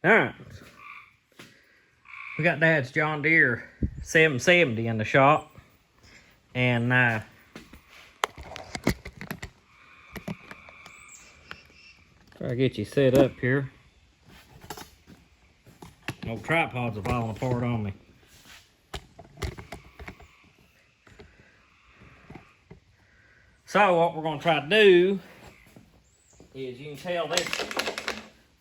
Alright. We got Dad's John Deere 770 in the shop. And try to get you set up here. Old tripods are falling apart on me. So what we're going to try to do is, you can tell this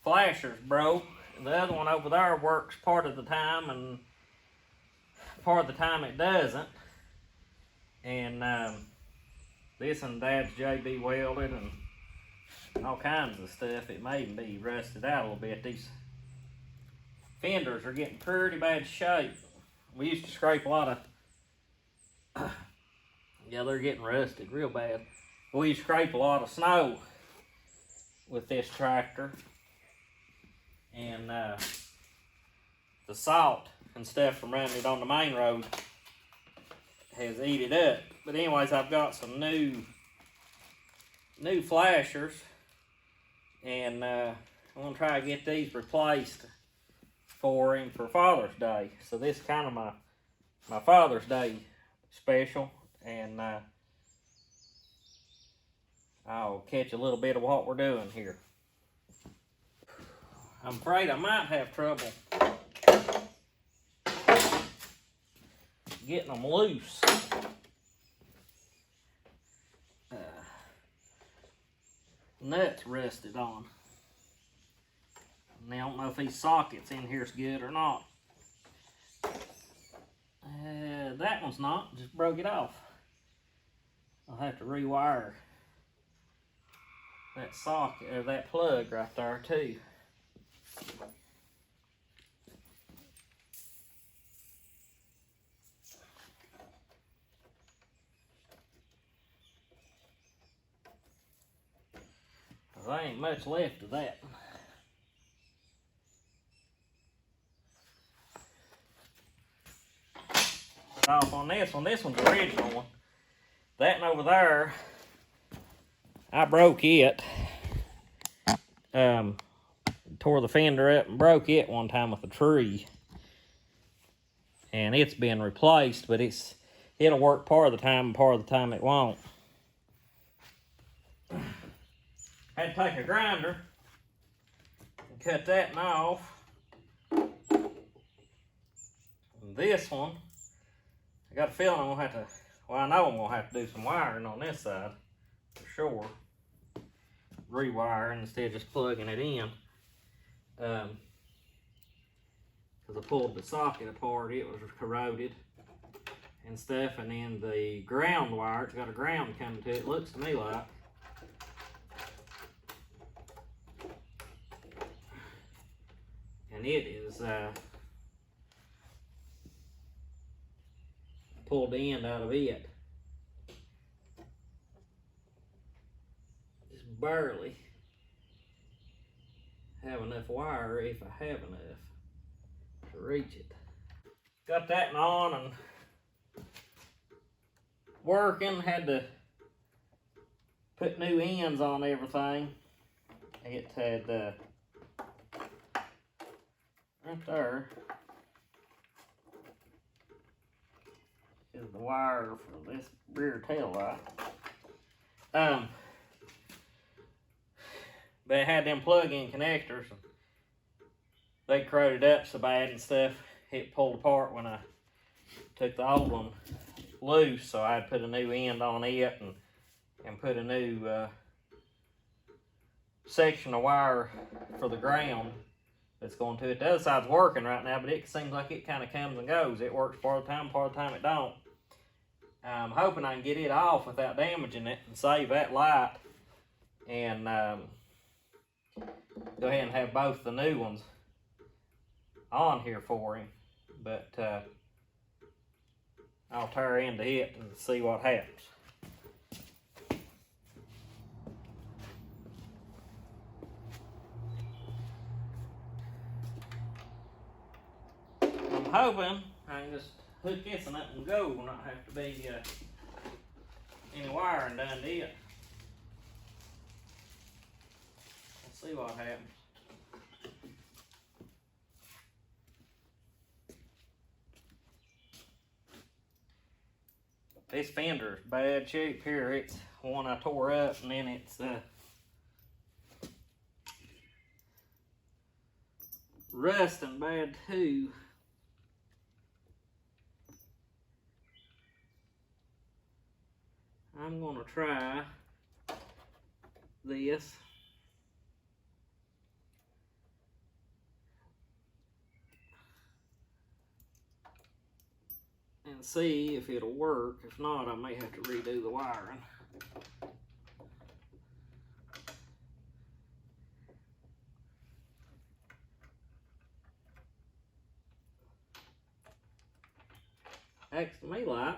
flasher's broke. The other one over there works part of the time, and part of the time it doesn't. And this one Dad's JB welded and all kinds of stuff. It may even be rusted out a little bit. These fenders are getting pretty bad shape. We used to scrape a lot of yeah, they're getting rusted real bad. We scrape a lot of snow with this tractor, and the salt and stuff from running it on the main road has eat it up. But anyways, I've got some new flashers, and I'm gonna try to get these replaced for him for Father's Day. So this is kind of my Father's Day special, and I'll catch a little bit of what we're doing here. I'm afraid I might have trouble getting them loose. Nuts rusted on. And I don't know if these sockets in here is good or not. That one's not, just broke it off. I'll have to rewire that socket, or that plug right there too. There ain't much left of that. Off on this one. This one's the original one. That one over there, I broke it. Tore the fender up and broke it one time with a tree. And it's been replaced, but it'll work part of the time and part of the time it won't. Had to take a grinder and cut that one off. And this one, I got a feeling I'm gonna have to, well, I know I'm gonna have to do some wiring on this side for sure. Rewiring instead of just plugging it in. Because I pulled the socket apart, it was corroded and stuff, and then the ground wire, it's got a ground coming to it, looks to me like. And it is pulled the end out of it. Just barely have enough wire, if I have enough, to reach it. Got that on and working. Had to put new ends on everything. It had right there is the wire for this rear tail light. But it had them plug-in connectors. They corroded up so bad and stuff, it pulled apart when I took the old one loose, so I had to put a new end on it and put a new section of wire for the ground that's going to it. The other side's working right now, but it seems like it kind of comes and goes. It works part of the time it don't. I'm hoping I can get it off without damaging it and save that light, and go ahead and have both the new ones on here for him. But I'll tear into it and see what happens. I'm hoping I can just hook this one up and go, not have to be any wiring done to it. Let's see what happens. this fender's bad shape here. It's one I tore up, and then it's rusting bad too. I'm gonna try this and see if it'll work. If not, I may have to redo the wiring. Acts to me like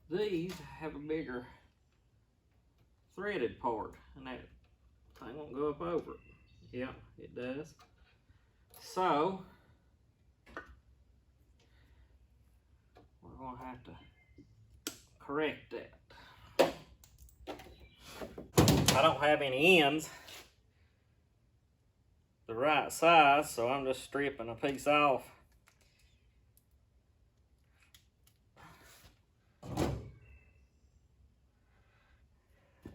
these have a bigger threaded part, and that thing won't go up over it. Yeah, it does. So we're gonna have to correct that. I don't have any ends the right size, so I'm just stripping a piece off.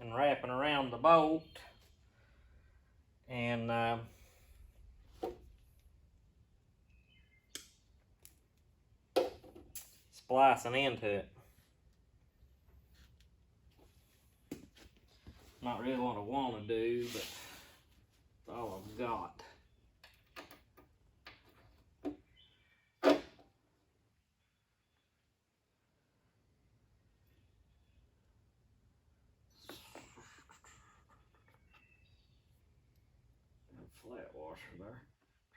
And wrapping around the bolt and splicing into it. Not really what I want to do, but it's all I've got. Flat washer there.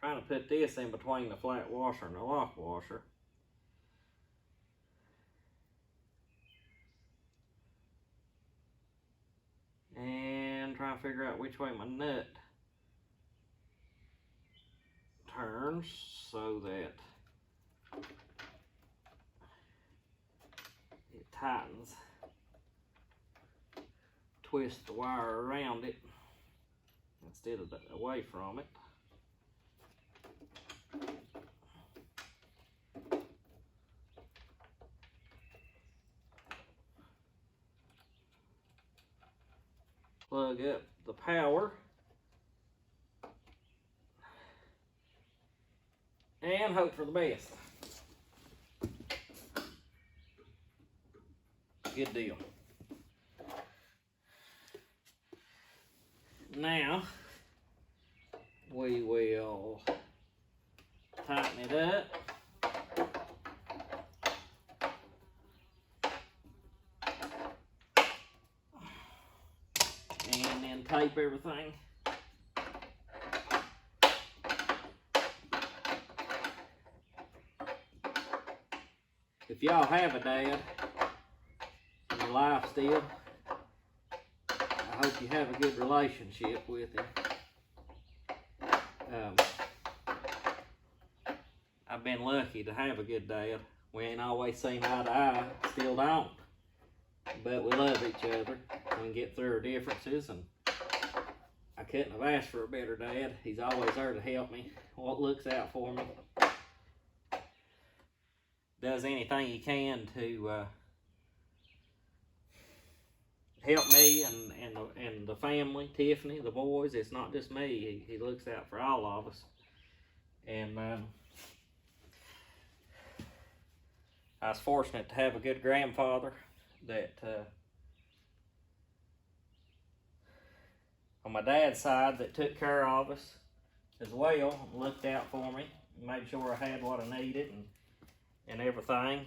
Trying to put this in between the flat washer and the lock washer. And trying to figure out which way my nut turns so that it tightens. Twist the wire around it instead of away from it. Plug up the power and hope for the best. Good deal. Now we will tighten it up. And then tape everything. If y'all have a dad in your life still, I hope you have a good relationship with him. I've been lucky to have a good dad. We ain't always seen eye to eye, still don't. But we love each other. We can get through our differences, and I couldn't have asked for a better dad. He's always there to help me, looks out for me, does anything he can to help me and the family, Tiffany, the boys. It's not just me. He looks out for all of us. And I was fortunate to have a good grandfather that on my dad's side that took care of us as well, and looked out for me, and made sure I had what I needed and everything.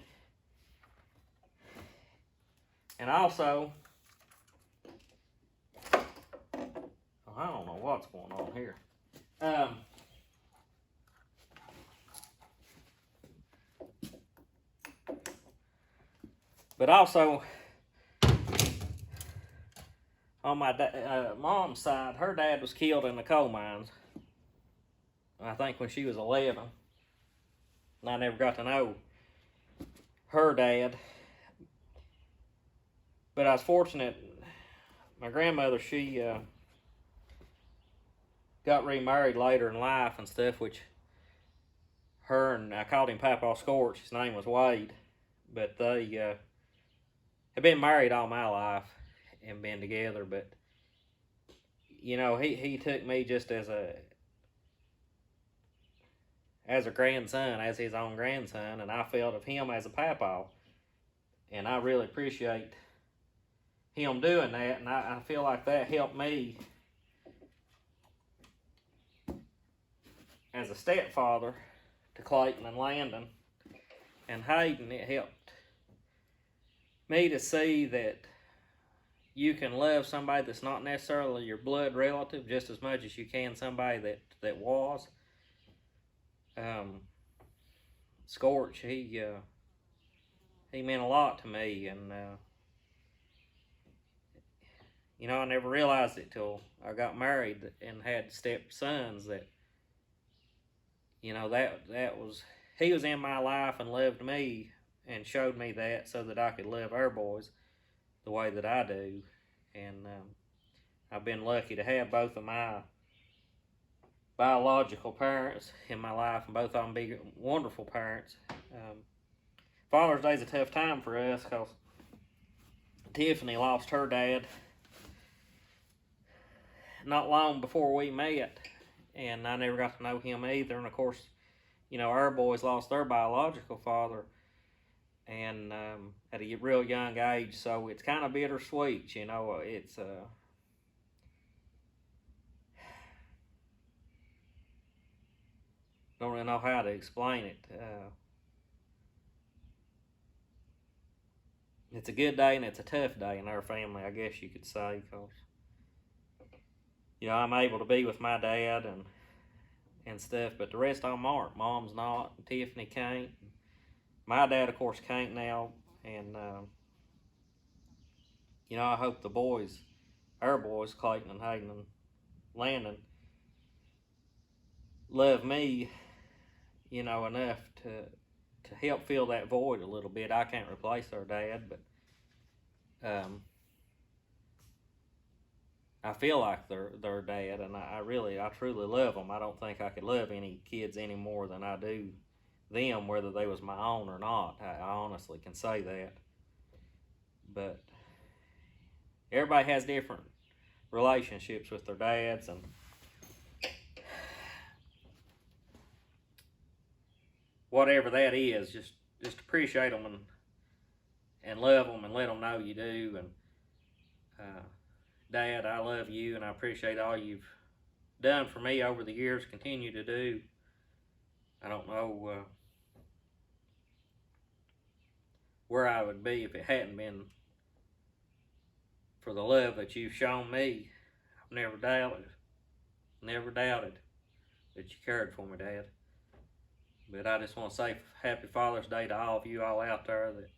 And also, I don't know what's going on here. But also, on my mom's side, her dad was killed in the coal mines. I think when she was 11. And I never got to know her dad. But I was fortunate. My grandmother, she got remarried later in life and stuff, which her and I called him Papa Scorch. His name was Wade, but they have been married all my life and been together. But you know, he took me just as a grandson, as his own grandson, and I felt of him as a papa, and I really appreciate him doing that, and I feel like that helped me as a stepfather to Clayton and Landon and Hayden. It helped me to see that you can love somebody that's not necessarily your blood relative just as much as you can somebody that was. Scorch, he meant a lot to me, and you know, I never realized it till I got married and had stepsons that, you know, that was, he was in my life and loved me and showed me that so that I could love our boys the way that I do. And I've been lucky to have both of my biological parents in my life, and both of them be wonderful parents. Father's Day's a tough time for us because Tiffany lost her dad not long before we met, and I never got to know him either. And of course, you know, our boys lost their biological father, and at a real young age, so it's kind of bittersweet. You know, it's don't really know how to explain it. It's a good day and it's a tough day in our family, I guess you could say, because you know, I'm able to be with my dad and stuff, but the rest of them aren't. Mom's not, and Tiffany can't. My dad, of course, can't now, and you know, I hope the boys, our boys, Clayton and Hayden and Landon, love me, you know, enough to help fill that void a little bit. I can't replace their dad, but I feel like their dad, and I truly love them. I don't think I could love any kids any more than I do them, whether they was my own or not. I honestly can say that. But everybody has different relationships with their dads, and whatever that is, just appreciate them and love them and let them know you do. And Dad, I love you, and I appreciate all you've done for me over the years, continue to do. I don't know where I would be if it hadn't been for the love that you've shown me. I've never doubted that you cared for me, Dad. But I just want to say Happy Father's Day to all of you all out there that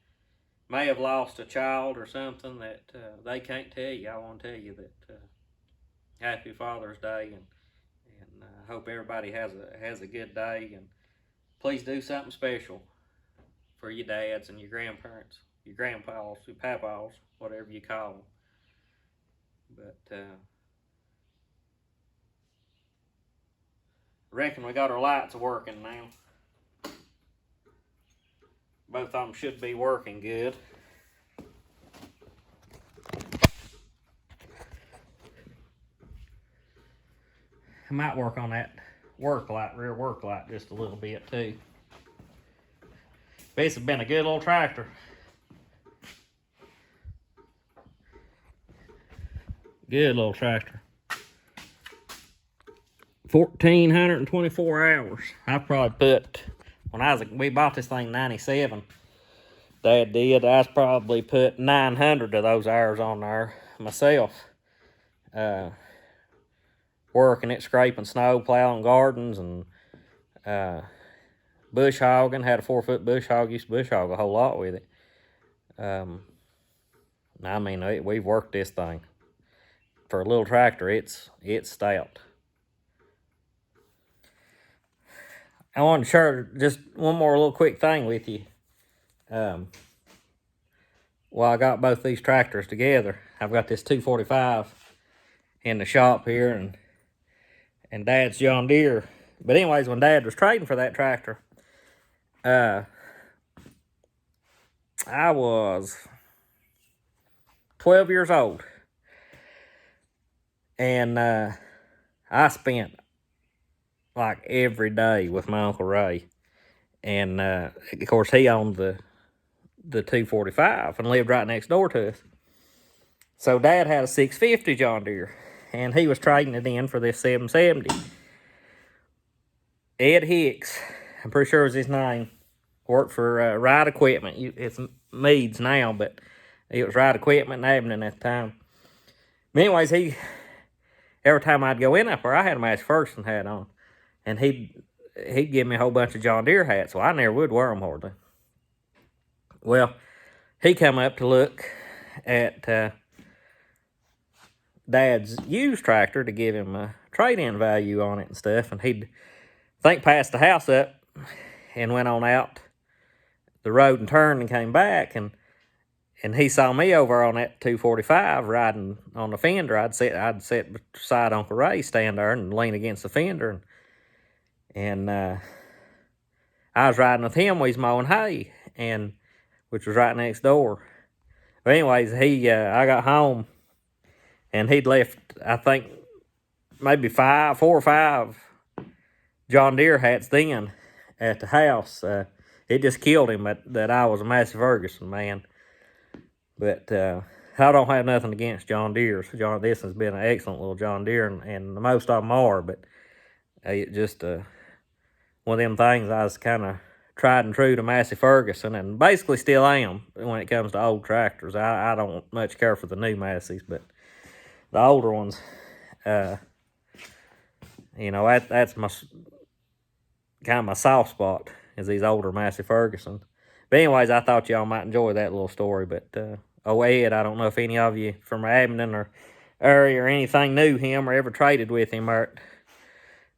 may have lost a child or something that they can't tell you. I want to tell you that Happy Father's Day, and I hope everybody has a good day. And please do something special for your dads and your grandparents, your grandpas, your papas, whatever you call them. But I reckon we got our lights working now. Both of them should be working good. I might work on that rear work light just a little bit too. This has been a good little tractor. Good little tractor. 1,424 hours. I probably put, we bought this thing in 97. Dad did. I probably put 900 of those hours on there myself. Working it, scraping snow, plowing gardens, and bush hogging. Had a 4-foot bush hog. Used to bush hog a whole lot with it. I mean, we've worked this thing. For a little tractor, it's stout. I want to share just one more little quick thing with you. Well, I got both these tractors together. I've got this 245 in the shop here, and Dad's John Deere. But anyways, when Dad was trading for that tractor, I was 12 years old, and I spent like every day with my Uncle Ray. And of course, he owned the 245 and lived right next door to us. So Dad had a 650 John Deere, and he was trading it in for this 770. Ed Hicks, I'm pretty sure was his name, worked for Ride Equipment. It's Meads now, but it was Ride Equipment in Abingdon at the time. But anyways, every time I'd go in up there, I had a Massey Ferguson hat on, and he'd give me a whole bunch of John Deere hats, so I never would wear them hardly. Well, he come up to look at Dad's used tractor to give him a trade-in value on it and stuff, and he'd passed the house up and went on out the road and turned and came back, and he saw me over on that 245 riding on the fender. I'd sit beside Uncle Ray, stand there and lean against the fender, and I was riding with him when he's mowing hay, and which was right next door. But anyways, I got home, and he'd left, I think, maybe 4 or 5 John Deere hats then at the house. It just killed him that I was a Massey Ferguson man. But I don't have nothing against John Deere. This has been an excellent little John Deere, and most of them are, but it just one of them things I was kind of tried and true to Massey Ferguson, and basically still am when it comes to old tractors. I don't much care for the new Masseys, but the older ones, that's my kind of my soft spot, is these older Massey Fergusons. But anyways, I thought y'all might enjoy that little story. But Ed, I don't know if any of you from Abingdon or area or anything knew him or ever traded with him or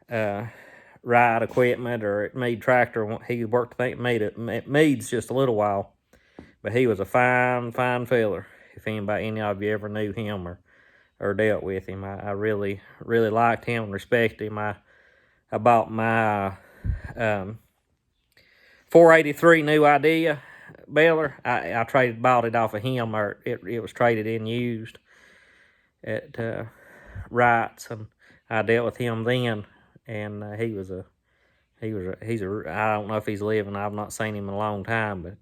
at Ride Equipment or at Mead Tractor. He worked, I think, at Mead's just a little while. But he was a fine fella. If any of you ever knew him or dealt with him, I really, really liked him and respected him. I bought my 483 New Idea baler. I bought it off of him, or it was traded in used at Wright's, and I dealt with him then. And he's a I don't know if he's living. I've not seen him in a long time, but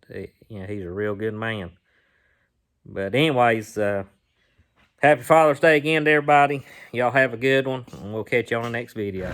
he's a real good man. But anyways, happy Father's Day again to everybody. Y'all have a good one, and we'll catch you on the next video.